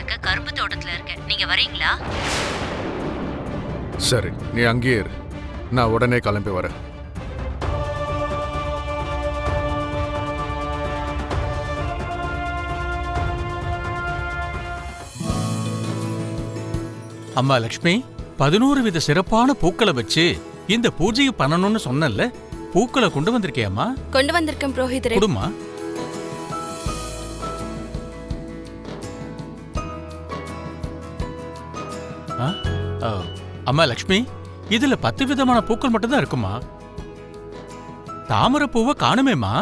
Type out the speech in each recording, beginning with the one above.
இருக்க கரும்பு தோட்டத்துல இருக்க. நீங்க வரீங்களா? சரி, நீ அங்கேயே இரு. நான் உடனே கிளம்பி வரேன். அம்மா லக்ஷ்மி, 11 வித சிறப்பான பூக்களை வச்சு இந்த பூஜையை பண்ணணும்னு சொன்னல, பூக்களை கொண்டு வந்திருக்கியாமா? கொண்டு வந்திருக்கேன் புரோஹிதரே. குடுமா. அம்மா லக்ஷ்மி, இதுல 10 விதமான பூக்கள் மட்டும் தான் இருக்குமா? தாமரை பூவை காணுமேமா?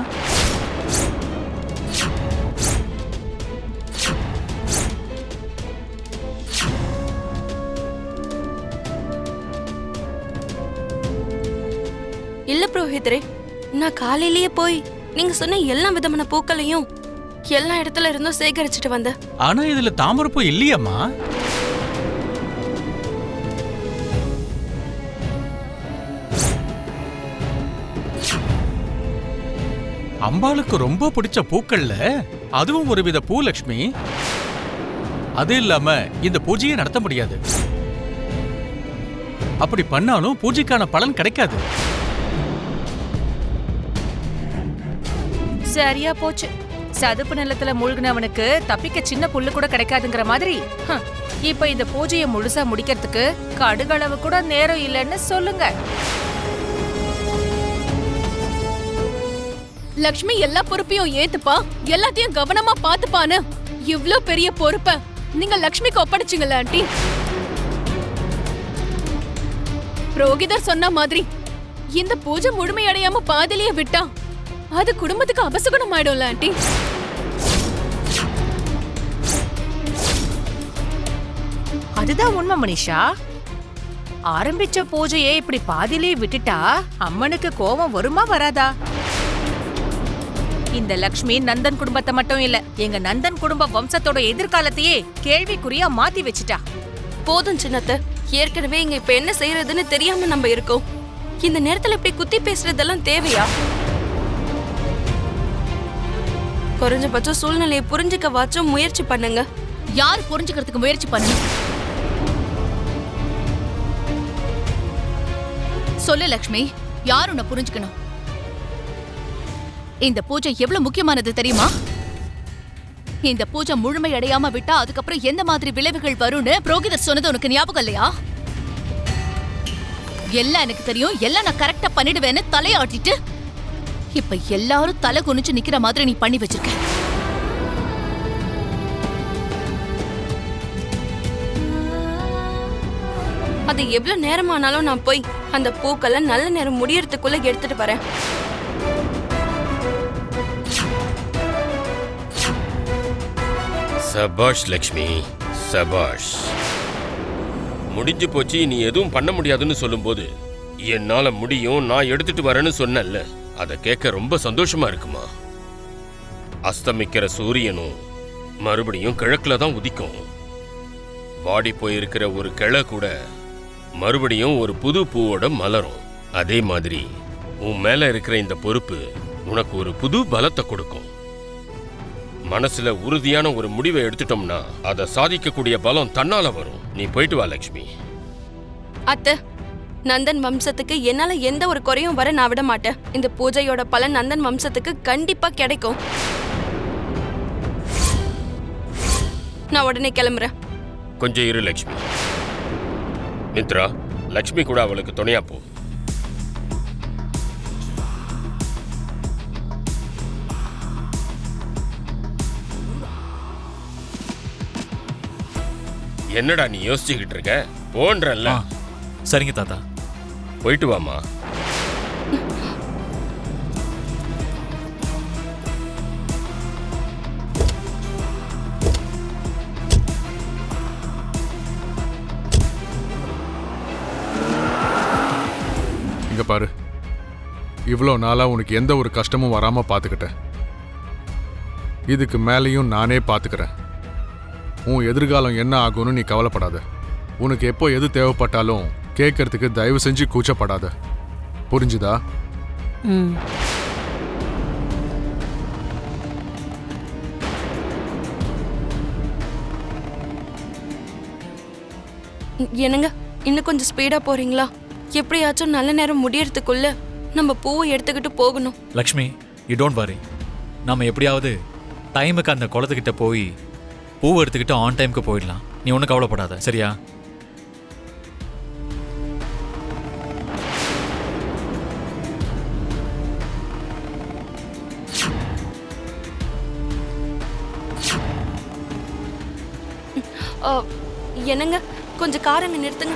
இல்ல புரோஹிதரே, நான் காலையிலேயே போய் நீங்க சொன்ன எல்லா விதமான பூக்களையும் எல்லா இடத்துல இருந்தும் சேகரிச்சுட்டு வந்தேன். ஆனா இதுல தாமரைப்பூ இல்லையாம்மா? அம்பாளுக்கு ரொம்ப பிடிச்ச பூக்கள்ல அதுவும் ஒரு வித பூ லக்ஷ்மி. அது இல்லாம இந்த பூஜையை நடத்த முடியாது. அப்படி பண்ணாலும் பூஜைக்கான பலன் கிடைக்காது. சரியா போச்சு. சதுப்பு நிலத்துல மூழ்கினவனுக்கு தப்பிக்க சின்ன புல்லு கூட கிடைக்காதுங்கிற மாதிரி இப்ப இந்த பூஜையை முழுசா முடிக்கிறதுக்கு கடுகளவு கூட நேரம் இல்லைன்னு சொல்லுங்க. லக்ஷ்மி எல்லா பொறுப்பையும் ஏத்துப்பா, எல்லாத்தையும் கவனமா பாத்துப்பான்னு இவ்ளோ பெரிய பொறுப்ப நீங்க லக்ஷ்மிக்கு ஒப்படைச்சிங்கல்ல ஆண்டி. புரோகிதர் சொன்ன மாதிரி இந்த பூஜை முழுமையடையாம பாதிலேயே விட்டா அது குடும்பத்துக்கு அபசகுணம் ஆயிடும்ல ஆண்டி. அதுதான் உண்மை மனிஷா. ஆரம்பிச்ச பூஜையை இப்படி பாதியிலே விட்டுட்டா அம்மனுக்கு கோபம் வருமா வராதா? இந்த லக்ஷ்மி நந்தன் குடும்பத்தை மட்டும் இல்ல, எங்க நந்தன் குடும்ப வம்சத்தோட எதிர்காலத்தையே கேள்விக்குறியா மாத்தி வச்சிட்டா. போதும் சின்னத்த, ஏற்கனவே இங்க இப்ப என்ன செய்யறதுன்னு தெரியாம நம்ம இருக்கோம். இந்த நேரத்துல இப்படி குத்தி பேசுறதெல்லாம் தேவையா? குறைஞ்சபட்சம் சூழ்நிலையை புரிஞ்சுக்கவாச்சும் முயற்சி பண்ணுங்க. யார் புரிஞ்சுக்கிறதுக்கு முயற்சி பண்ணணும்? சொல்லு லக்ஷ்மி, யார் உன்னை புரிஞ்சுக்கணும்? இந்த பூஜை எவ்வளவு முக்கியமானது தெரியுமா? இந்த பூஜை முழுமை அடையாம விட்டா அதுக்கப்புறம் எந்த மாதிரி விளைவுகள் வரும்னு புரோகிதர் சொன்னது உனக்கு ஞாபகம் இல்லையா? எல்லாம் எனக்கு தெரியும், எல்லாம் நான் கரெக்டா பண்ணிடுவேன்னு தலையாட்டிட்டு இப்ப எல்லாரும் தலை குனிச்சு நிக்கிற மாதிரி நீ பண்ணி வச்சிருக்க. அது எவ்வளவு நேரமானாலும் நான் போய் அந்த பூக்களை நல்ல நேரம் முடியறதுக்குள்ள எடுத்துட்டு வரேன். சபாஷ் லக்ஷ்மி, சபாஷ். முடிஞ்சு போச்சு, நீ எதுவும் பண்ண முடியாதுன்னு சொல்லும்போது என்னால முடியும், நான் எடுத்துட்டு வரேன்னு சொன்னல, அதை கேட்க ரொம்ப சந்தோஷமா இருக்குமா? அஸ்தமிக்கிற சூரியனும் மறுபடியும் கிழக்குல தான் உதிக்கும். வாடி போயிருக்கிற ஒரு கிளை கூட மறுபடியும் ஒரு புது பூவோட மலரும். அதே மாதிரி உன் மேல இருக்கிற இந்த பொறுப்பு உனக்கு ஒரு புது பலத்தை கொடுக்கும். மனசுல உறுதியான ஒரு முடிவை எடுத்துட்டோம்னா அதை சாதிக்கக்கூடிய பலம் தன்னால வரும். நீ போயிட்டு வா லக்ஷ்மி. அத்தை, நந்தன் வம்சத்துக்கு என்னால எந்த ஒரு குறையும் வர நான் விட மாட்டேன். இந்த பூஜையோட பலன் நந்தன் வம்சத்துக்கு கண்டிப்பா கிடைக்கும். நான் உடனே கிளம்புறேன். கொஞ்சம் இரு லக்ஷ்மி. மித்ரா, லக்ஷ்மி கூட அவளுக்கு துணையா போ. என்னடா நீ யோசிச்சுக்கிட்டு இருக்க? போன்றல்ல. சரிங்க தாத்தா. போயிட்டு வாமா. இங்க பாரு, இவ்வளோ நாளா உனக்கு எந்த ஒரு கஷ்டமும் வராம பாத்துக்கிட்டேன். இதுக்கு மேலேயும் நானே பாத்துக்கிறேன். உன் எதிர்காலம் என்ன ஆகும்னு நீ கவலைப்படாத. உனக்கு எப்போ எது தேவைப்பட்டாலும் கேட்கறதுக்கு தயவு செஞ்சு கூச்சப்படாத. புரிஞ்சுதா? என்னங்க இன்னும் கொஞ்சம் ஸ்பீடா போறீங்களா? எப்படியாச்சும் நல்ல நேரம் முடியறதுக்குள்ள நம்ம பூவை எடுத்துக்கிட்டு போகணும். Lakshmi, you don't worry. நம்ம எப்படியாவது டைமுக்கு அந்த குளத்துக்கிட்ட போய் பூவை எடுத்துக்கிட்டு ஆன் டைமுக்கு போயிடலாம். நீ ஒன்றும் கவலைப்படாத, சரியா? என்னங்க கொஞ்சம் காரங்க நிறுத்துங்க.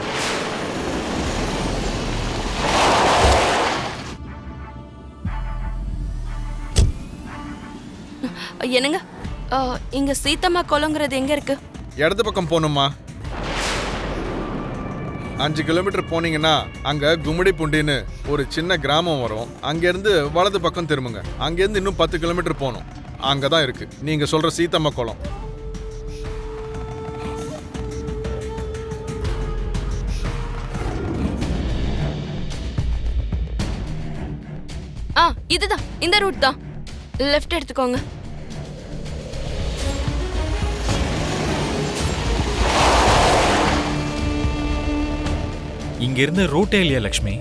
என்னங்க இங்க சீத்தம்மா குளங்கிறது எங்க இருக்கு? இடது பக்கம் போகணுமா? 5 கிலோமீட்டர் போனீங்கன்னா அங்க கும்மிடி புண்டின்னு ஒரு சின்ன கிராமம் வரும். அங்கேருந்து வலது பக்கம் திரும்புங்க. அங்கேருந்து இன்னும் 10 கிலோமீட்டர் போகணும். அங்கதான் இருக்கு நீங்க சொல்ற சீத்தம்மா குளம். இதுதான், இந்த ரூட் தான். லெஃப்ட் எடுத்துக்கோங்க. இங்க இருந்து ரூட்டே இல்லையா லக்ஷ்மி?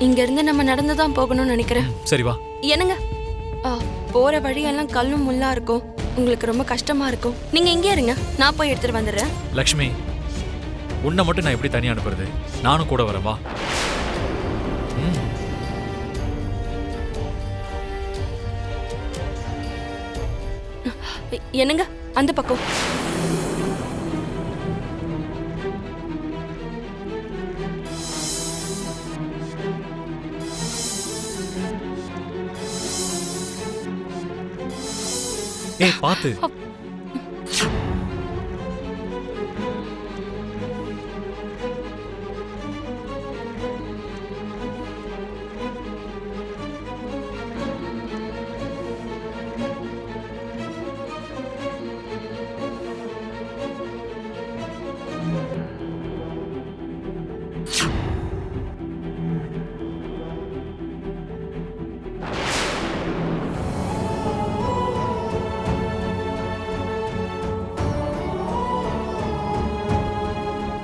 இங்க இருந்து நம்ம நடந்து தான் போகணும்னு நினைக்கிறேன். சரி வா. என்னங்க போற வழியெல்லாம் கல்லும் முள்ளா இருக்கும். உங்களுக்கு ரொம்ப கஷ்டமா இருக்கும். நீங்க இங்கே இருங்க, நான் போய் எடுத்துட்டு வந்துடுறேன். லக்ஷ்மி, உன்னை மட்டும் நான் எப்படி தனியா அனுப்புறது? நானும் கூட வரேன், வா. என்னங்க அந்த பக்கம். ஏய் பாத்து.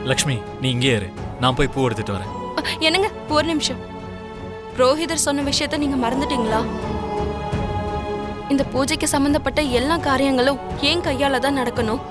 லக்ஷ்மி, நீ இங்கே இரு, நான் போய் பூ எடுத்துட்டு வரேன். என்னங்க ஒரு நிமிஷம். புரோஹிதர் சொன்ன விஷயத்த நீங்க மறந்துட்டீங்களா? இந்த பூஜைக்கு சம்பந்தப்பட்ட எல்லா காரியங்களும் என் கையால தான் நடக்கணும்.